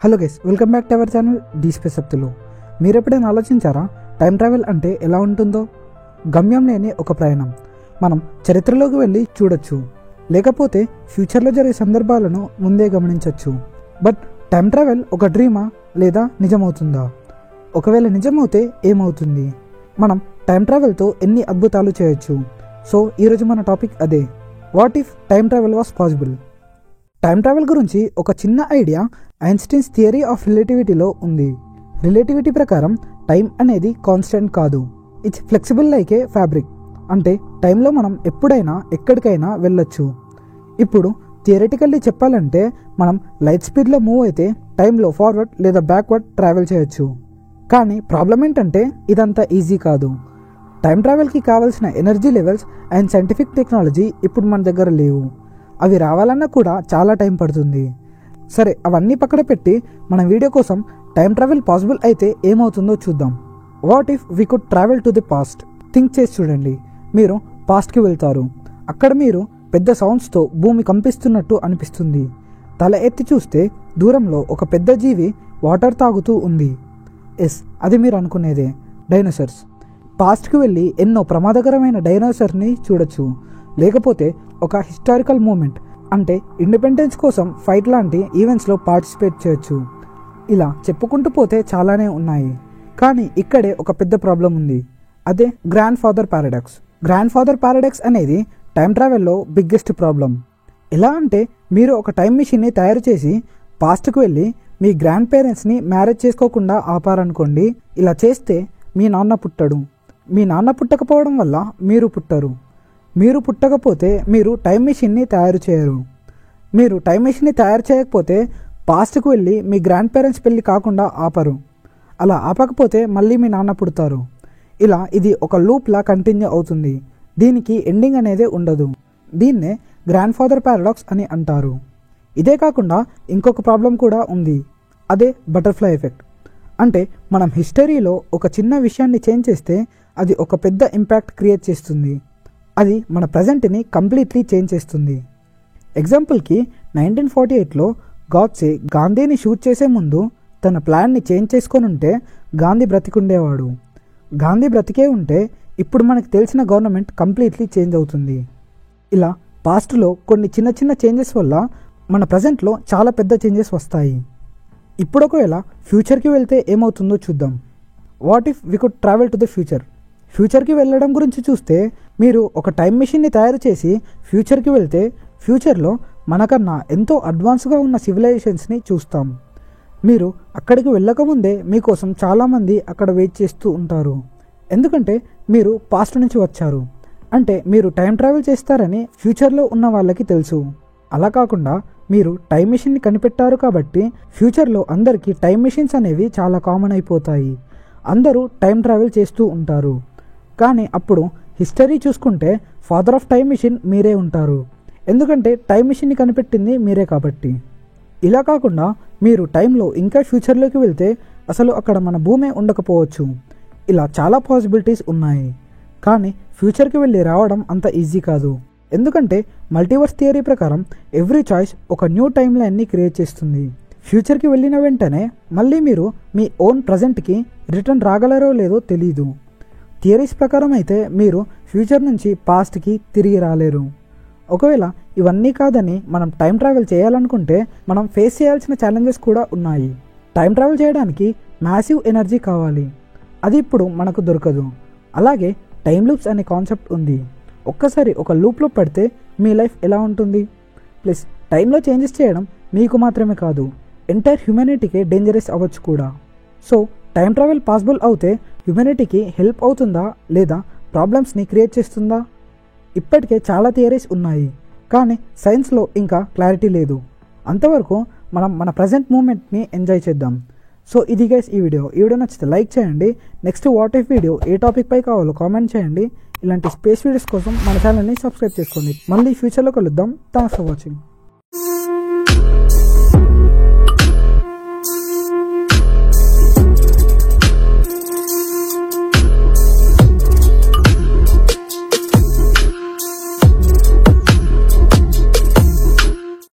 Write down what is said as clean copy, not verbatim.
Hello guys, welcome back to our channel D space అప్తులు. మీరు ఎప్పుడైనా ఆలోచించారా టైం ట్రావెల్ అంటే ఎలా ఉంటుందో? గమ్యం లేని ఒక ప్రయాణం. మనం చరిత్రలోకి వెళ్ళి చూడొచ్చు, లేకపోతే ఫ్యూచర్లో జరిగే సందర్భాలను ముందే గమనించవచ్చు. బట్ టైం ట్రావెల్ ఒక డ్రీమా లేదా నిజమవుతుందా? ఒకవేళ నిజమవుతే ఏమవుతుంది? మనం టైం ట్రావెల్తో ఎన్ని అద్భుతాలు చేయొచ్చు? సో ఈరోజు మన టాపిక్ అదే, what if time travel was possible. Time travel గురించి ఒక చిన్న ఐడియా ఐన్స్టీన్స్ థియరీ ఆఫ్ రిలేటివిటీలో ఉంది. రిలేటివిటీ ప్రకారం టైం అనేది కాన్స్టెంట్ కాదు, it's flexible like A fabric. అంటే టైంలో మనం ఎప్పుడైనా ఎక్కడికైనా వెళ్ళొచ్చు. ఇప్పుడు థియరిటికల్లీ చెప్పాలంటే మనం లైట్ స్పీడ్లో మూవ్ అయితే టైంలో ఫార్వర్డ్ లేదా బ్యాక్వర్డ్ ట్రావెల్ చేయొచ్చు. కానీ ప్రాబ్లం ఏంటంటే ఇదంతా ఈజీ కాదు. టైం ట్రావెల్కి కావాల్సిన energy levels and scientific technology ఇప్పుడు మన దగ్గర లేవు. అవి రావాలన్నా కూడా చాలా టైం పడుతుంది. సరే, అవన్నీ పక్కన పెట్టి మన వీడియో కోసం టైం ట్రావెల్ పాసిబుల్ అయితే ఏమవుతుందో చూద్దాం. What if we could travel to the past? Think చేసి చూడండి. మీరు పాస్ట్కి వెళ్తారు. అక్కడ మీరు పెద్ద సౌండ్స్తో భూమి కంపిస్తున్నట్టు అనిపిస్తుంది. తల ఎత్తి చూస్తే దూరంలో ఒక పెద్ద జీవి వాటర్ తాగుతూ ఉంది. ఎస్, అది మీరు అనుకునేదే, డైనోసార్స్. పాస్ట్కి వెళ్ళి ఎన్నో ప్రమాదకరమైన డైనోసార్ని చూడొచ్చు. లేకపోతే ఒక హిస్టారికల్ మూమెంట్ అంటే ఇండిపెండెన్స్ కోసం ఫైట్ లాంటి ఈవెంట్స్లో పార్టిసిపేట్ చేయొచ్చు. ఇలా చెప్పుకుంటూ పోతే చాలానే ఉన్నాయి. కానీ ఇక్కడే ఒక పెద్ద ప్రాబ్లం ఉంది, అదే grand father paradox. Grand father paradox అనేది టైం ట్రావెల్లో బిగ్గెస్ట్ ప్రాబ్లం. ఎలా అంటే మీరు ఒక టైం మిషన్ని తయారు చేసి పాస్ట్కి వెళ్ళి మీ గ్రాండ్ పేరెంట్స్ని మ్యారేజ్ చేసుకోకుండా ఆపారనుకోండి. ఇలా చేస్తే మీ నాన్న పుట్టడు. మీ నాన్న పుట్టకపోవడం వల్ల మీరు పుట్టరు. మీరు పుట్టకపోతే మీరు టైం మిషన్ని తయారు చేయరు. మీరు టైం మిషన్ని తయారు చేయకపోతే పాస్ట్కి వెళ్ళి మీ గ్రాండ్ పేరెంట్స్ పెళ్ళి కాకుండా ఆపరు. అలా ఆపకపోతే మళ్ళీ మీ నాన్న పుడతారు. ఇలా ఇది ఒక లూప్లా కంటిన్యూ అవుతుంది. దీనికి ఎండింగ్ అనేది ఉండదు. దీన్నే గ్రాండ్ ఫాదర్ పారాడాక్స్ అని అంటారు. ఇదే కాకుండా ఇంకొక ప్రాబ్లం కూడా ఉంది, అదే బటర్ఫ్లై ఎఫెక్ట్. అంటే మనం హిస్టరీలో ఒక చిన్న విషయాన్ని చేంజ్ చేస్తే అది ఒక పెద్ద ఇంపాక్ట్ క్రియేట్ చేస్తుంది. అది మన ప్రజెంట్ని కంప్లీట్లీ చేంజ్ చేస్తుంది. ఎగ్జాంపుల్కి 1948లో గాడ్సే గాంధీని షూట్ చేసే ముందు తన ప్లాన్ని చేంజ్ చేసుకొని ఉంటే గాంధీ బ్రతికుండేవాడు. గాంధీ బ్రతికే ఉంటే ఇప్పుడు మనకు తెలిసిన గవర్నమెంట్ కంప్లీట్లీ చేంజ్ అవుతుంది. ఇలా పాస్ట్లో కొన్ని చిన్న చిన్న చేంజెస్ వల్ల మన ప్రజెంట్లో చాలా పెద్ద చేంజెస్ వస్తాయి. ఇప్పుడు ఒకవేళ ఫ్యూచర్కి వెళ్తే ఏమవుతుందో చూద్దాం. What if we could travel to the future? ఫ్యూచర్కి వెళ్ళడం గురించి చూస్తే మీరు ఒక టైం మిషన్ని తయారు చేసి ఫ్యూచర్కి వెళ్తే ఫ్యూచర్లో మనకన్నా ఎంతో అడ్వాన్స్గా ఉన్న సివిలైజేషన్స్ని చూస్తాం. మీరు అక్కడికి వెళ్ళకముందే మీకోసం చాలామంది అక్కడ వెయిట్ చేస్తూ ఉంటారు. ఎందుకంటే మీరు పాస్ట్ నుంచి వచ్చారు. అంటే మీరు టైం ట్రావెల్ చేస్తారని ఫ్యూచర్లో ఉన్న వాళ్ళకి తెలుసు. అలా కాకుండా మీరు టైం మిషన్ని కనిపెట్టారు కాబట్టి ఫ్యూచర్లో అందరికీ టైం మిషన్స్ అనేవి చాలా కామన్ అయిపోతాయి. అందరూ టైం ట్రావెల్ చేస్తూ ఉంటారు. కానీ అప్పుడు హిస్టరీ చూసుకుంటే ఫాదర్ ఆఫ్ టైం మిషన్ మీరే ఉంటారు. ఎందుకంటే టైం మిషన్ని కనిపెట్టింది మీరే కాబట్టి. ఇలా కాకుండా మీరు టైంలో ఇంకా ఫ్యూచర్లోకి వెళ్తే అసలు అక్కడ మన భూమే ఉండకపోవచ్చు. ఇలా చాలా పాసిబిలిటీస్ ఉన్నాయి. కానీ ఫ్యూచర్కి వెళ్ళి రావడం అంత ఈజీ కాదు. ఎందుకంటే మల్టీవర్స్ థియరీ ప్రకారం ఎవ్రీ చాయిస్ ఒక న్యూ టైమ్ లైన్ని క్రియేట్ చేస్తుంది. ఫ్యూచర్కి వెళ్ళిన వెంటనే మళ్ళీ మీరు మీ ఓన్ ప్రజెంట్కి రిటర్న్ రాగలరో లేదో తెలీదు. థియరీస్ ప్రకారం అయితే మీరు ఫ్యూచర్ నుంచి పాస్ట్కి తిరిగి రాలేరు. ఒకవేళ ఇవన్నీ కాదని మనం టైం ట్రావెల్ చేయాలనుకుంటే మనం ఫేస్ చేయాల్సిన ఛాలెంజెస్ కూడా ఉన్నాయి. టైం ట్రావెల్ చేయడానికి మ్యాసివ్ ఎనర్జీ కావాలి. అది ఇప్పుడు మనకు దొరకదు. అలాగే టైం లూప్స్ అనే కాన్సెప్ట్ ఉంది. ఒక్కసారి ఒక లూప్లో పడితే మీ లైఫ్ ఎలా ఉంటుంది? ప్లస్ టైంలో చేంజెస్ చేయడం మీకు మాత్రమే కాదు, ఎంటైర్ హ్యూమానిటీకే డేంజరస్ అవ్వచ్చు కూడా. సో టైం ట్రావెల్ పాసిబుల్ అవుతే హ్యూమానిటీకి హెల్ప్ అవుతుందా లేదా ప్రాబ్లమ్స్ని క్రియేట్ చేస్తుందా? ఇప్పటికే చాలా థియరీస్ ఉన్నాయి, కానీ సైన్స్లో ఇంకా క్లారిటీ లేదు. అంతవరకు మనం మన ప్రజెంట్ మూమెంట్ని ఎంజాయ్ చేద్దాం. సో ఇది గైస్ ఈ వీడియో నచ్చితే లైక్ చేయండి. నెక్స్ట్ వాట్ ఇఫ్ వీడియో ఏ టాపిక్ పై కావాలో కామెంట్ చేయండి. ఇలాంటి స్పేస్ వీడియోస్ కోసం మన ఛానల్ని సబ్స్క్రైబ్ చేసుకోండి. మళ్ళీ ఫ్యూచర్లో కలుద్దాం. Thanks for watching.